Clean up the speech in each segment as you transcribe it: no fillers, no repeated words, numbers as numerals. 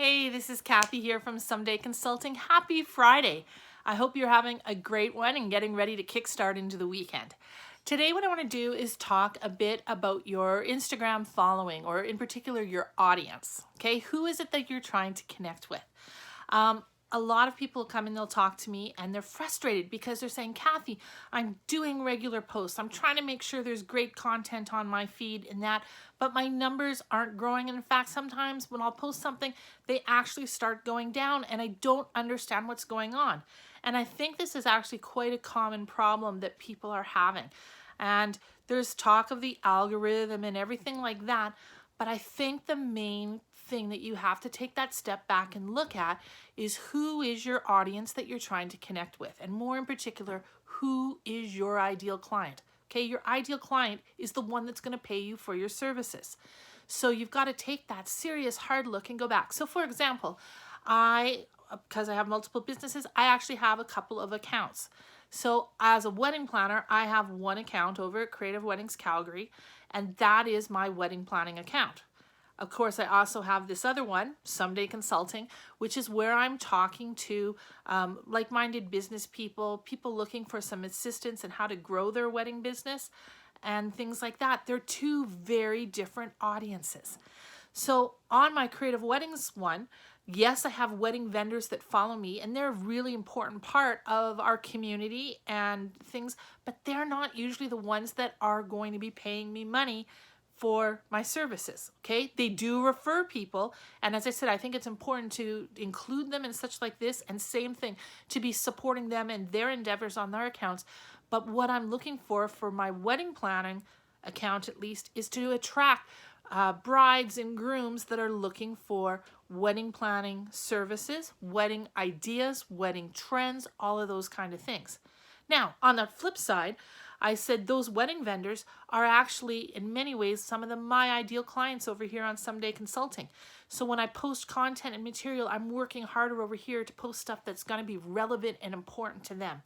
Hey, this is Cathy here from Someday Consulting. Happy Friday. I hope you're having a great one and getting ready to kickstart into the weekend. Today, what I want to do is talk a bit about your Instagram following, or in particular, your audience. Okay, who is it that you're trying to connect with? A lot of people come and they'll talk to me and they're frustrated because they're saying, Cathy, I'm doing regular posts. I'm trying to make sure there's great content on my feed and that, but my numbers aren't growing. And in fact, sometimes when I'll post something, they actually start going down and I don't understand what's going on. And I think this is actually quite a common problem that people are having. And there's talk of the algorithm and everything like that. But I think the main thing that you have to take that step back and look at is who is your audience that you're trying to connect with, and more in particular, who is your ideal client. Okay, your ideal client is the one that's going to pay you for your services. So you've got to take that serious hard look and go back. So for example, because I have multiple businesses, I actually have a couple of accounts. So as a wedding planner, I have one account over at Creative Weddings Calgary, and that is my wedding planning account. Of course, I also have this other one, Someday Consulting, which is where I'm talking to like-minded business people, people looking for some assistance in how to grow their wedding business and things like that. They're two very different audiences. So on my Creative Weddings one, yes, I have wedding vendors that follow me, and they're a really important part of our community and things, but they're not usually the ones that are going to be paying me money for my services. Okay, they do refer people, and as I said, I think it's important to include them in such like this, and same thing, to be supporting them in their endeavors on their accounts. But what I'm looking for my wedding planning account, at least, is to attract brides and grooms that are looking for wedding planning services, wedding ideas, wedding trends, all of those kind of things. Now, on the flip side, I said those wedding vendors are actually, in many ways, some of my ideal clients over here on Someday Consulting. So when I post content and material, I'm working harder over here to post stuff that's going to be relevant and important to them.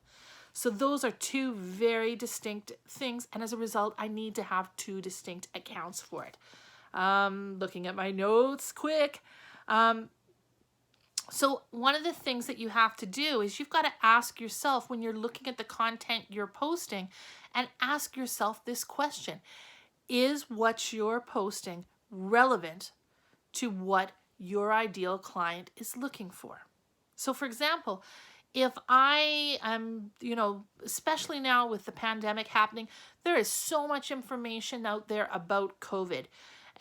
So those are two very distinct things, and as a result, I need to have two distinct accounts for it. Looking at my notes quick. So one of the things that you have to do is you've got to ask yourself, when you're looking at the content you're posting, and ask yourself this question: is what you're posting relevant to what your ideal client is looking for? So for example, if I am, especially now with the pandemic happening, there is so much information out there about COVID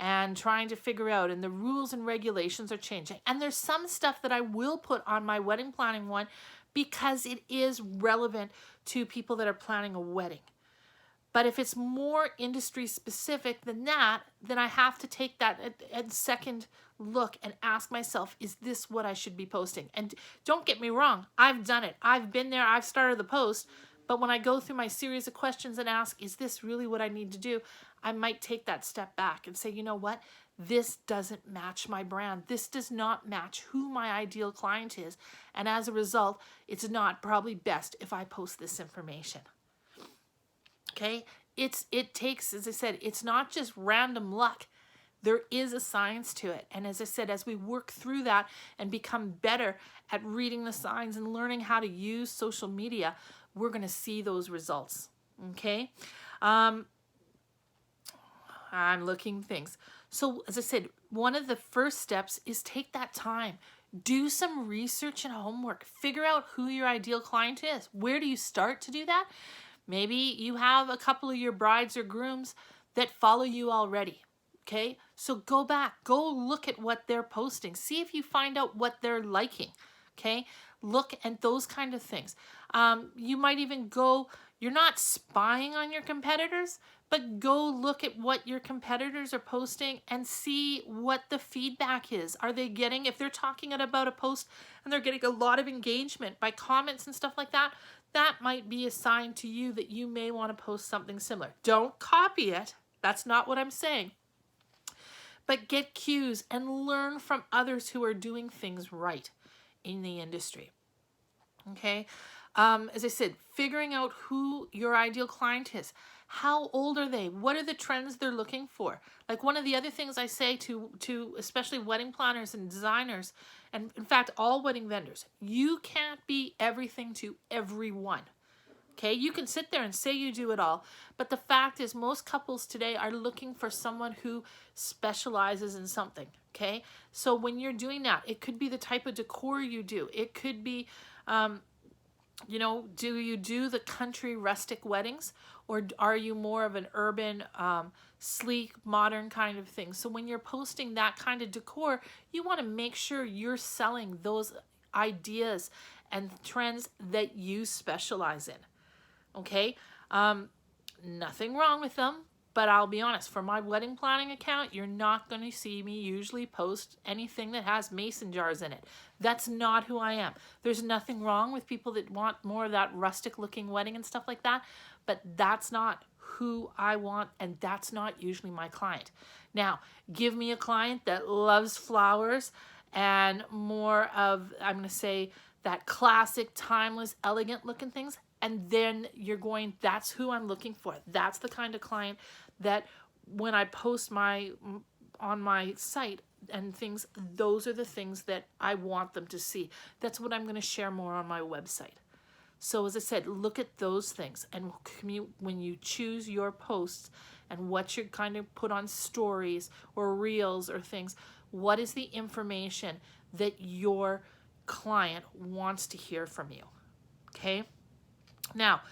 and trying to figure out, and the rules and regulations are changing. And there's some stuff that I will put on my wedding planning one because it is relevant to people that are planning a wedding. But if it's more industry specific than that, then I have to take that a second look and ask myself, is this what I should be posting? And don't get me wrong, I've done it. I've been there, I've started the post. But when I go through my series of questions and ask, is this really what I need to do? I might take that step back and say, you know what? This doesn't match my brand. This does not match who my ideal client is. And as a result, it's not probably best if I post this information. Okay, it takes, as I said, it's not just random luck. There is a science to it. And as I said, as we work through that and become better at reading the signs and learning how to use social media, we're going to see those results. Okay, I'm looking things. So as I said, one of the first steps is take that time. Do some research and homework. Figure out who your ideal client is. Where do you start to do that? Maybe you have a couple of your brides or grooms that follow you already. Okay, so go back, go look at what they're posting. See if you find out what they're liking. Okay, look at those kind of things. You might even go, you're not spying on your competitors, but go look at what your competitors are posting and see what the feedback is. Are they getting, if they're talking about a post and they're getting a lot of engagement by comments and stuff like that, that might be a sign to you that you may want to post something similar. Don't copy it. That's not what I'm saying. But get cues and learn from others who are doing things right in the industry. Okay? As I said, figuring out who your ideal client is. How old are they? What are the trends they're looking for? Like one of the other things I say to especially wedding planners and designers, and in fact, all wedding vendors, you can't be everything to everyone. Okay, you can sit there and say you do it all, but the fact is most couples today are looking for someone who specializes in something. Okay, so when you're doing that, it could be the type of decor you do. It could be, you know, do you do the country rustic weddings, or are you more of an urban, sleek, modern kind of thing? So when you're posting that kind of decor, you want to make sure you're selling those ideas and trends that you specialize in. Okay, nothing wrong with them, but I'll be honest, for my wedding planning account, you're not going to see me usually post anything that has mason jars in it. That's not who I am. There's nothing wrong with people that want more of that rustic looking wedding and stuff like that, but that's not who I want, and that's not usually my client. Now, give me a client that loves flowers and more of, I'm going to say, that classic, timeless, elegant looking things, and then you're going, that's who I'm looking for. That's the kind of client that when I post on my site and things, those are the things that I want them to see. That's what I'm going to share more on my website. So as I said, look at those things, and when you choose your posts and what you're kind of put on stories or reels or things, what is the information that your client wants to hear from you? Okay. Now,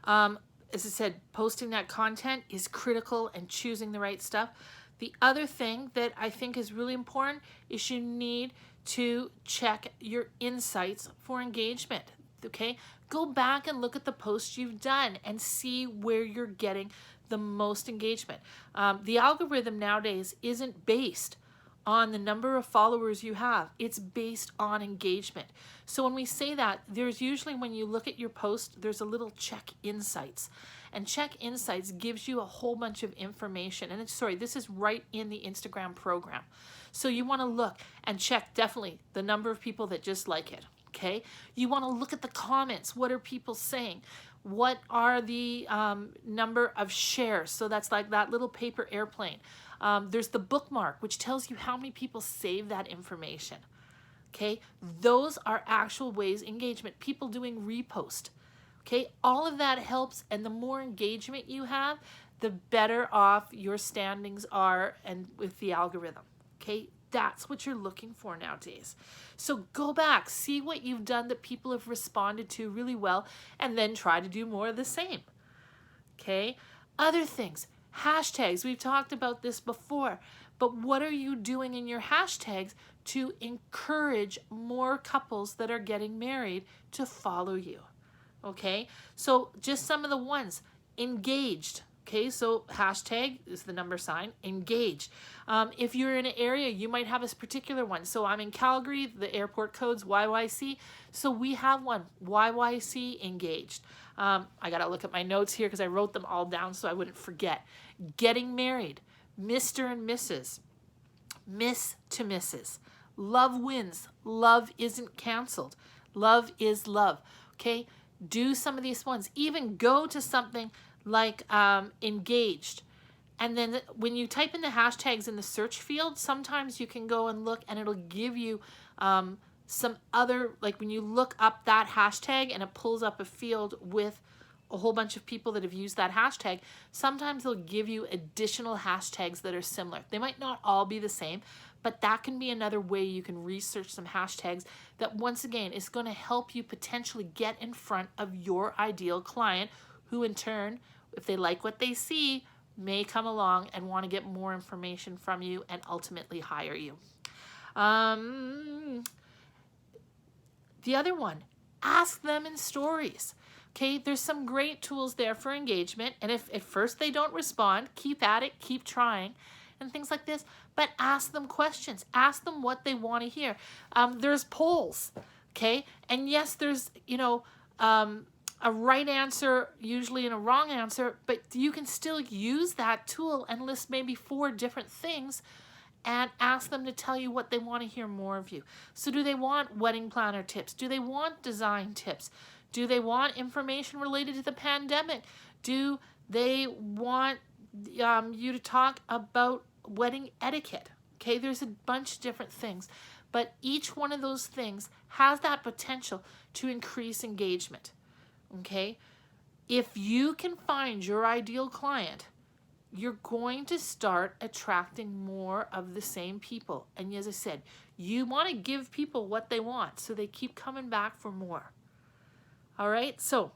as I said, posting that content is critical, and choosing the right stuff. The other thing that I think is really important is you need to check your insights for engagement. Okay, go back and look at the posts you've done and see where you're getting the most engagement. The algorithm nowadays isn't based on the number of followers you have. It's based on engagement. So when we say that, there's usually, when you look at your post, there's a little check insights. And check insights gives you a whole bunch of information. And this is right in the Instagram program. So you want to look and check definitely the number of people that just like it. Okay. You want to look at the comments. What are people saying? What are the number of shares? So that's like that little paper airplane. There's the bookmark, which tells you how many people save that information. Okay, those are actual ways engagement. People doing repost. Okay, all of that helps, and the more engagement you have, the better off your standings are and with the algorithm. Okay, that's what you're looking for nowadays. So go back, see what you've done that people have responded to really well, and then try to do more of the same. Okay, other things. Hashtags, we've talked about this before, but what are you doing in your hashtags to encourage more couples that are getting married to follow you? Okay, so just some of the ones. Engaged. Okay, so hashtag is the number sign, engaged. If you're in an area, you might have a particular one. So I'm in Calgary, the airport code's YYC. So we have one, YYC engaged. I got to look at my notes here because I wrote them all down so I wouldn't forget. Getting married, Mr. and Mrs., Miss to Mrs., love wins, love isn't canceled, love is love. Okay, do some of these ones. Even go to something like engaged, and then when you type in the hashtags in the search field, sometimes you can go and look and it'll give you some other, like when you look up that hashtag and it pulls up a field with a whole bunch of people that have used that hashtag, sometimes they'll give you additional hashtags that are similar. They might not all be the same, but that can be another way you can research some hashtags that, once again, is going to help you potentially get in front of your ideal client, who in turn, if they like what they see, may come along and want to get more information from you and ultimately hire you. The other one, ask them in stories. Okay, there's some great tools there for engagement, and if at first they don't respond, keep at it, keep trying, and things like this, but ask them questions. Ask them what they want to hear. There's polls, okay, and yes, there's, a right answer usually and a wrong answer, but you can still use that tool and list maybe 4 different things and ask them to tell you what they want to hear more of you. So do they want wedding planner tips? Do they want design tips? Do they want information related to the pandemic? Do they want you to talk about wedding etiquette? Okay, there's a bunch of different things, but each one of those things has that potential to increase engagement. Okay, if you can find your ideal client, you're going to start attracting more of the same people. And as I said, you want to give people what they want so they keep coming back for more. All right, so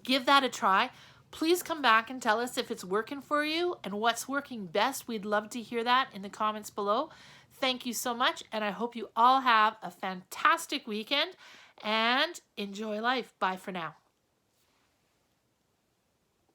give that a try. Please come back and tell us if it's working for you and what's working best. We'd love to hear that in the comments below. Thank you so much, and I hope you all have a fantastic weekend and enjoy life. Bye for now.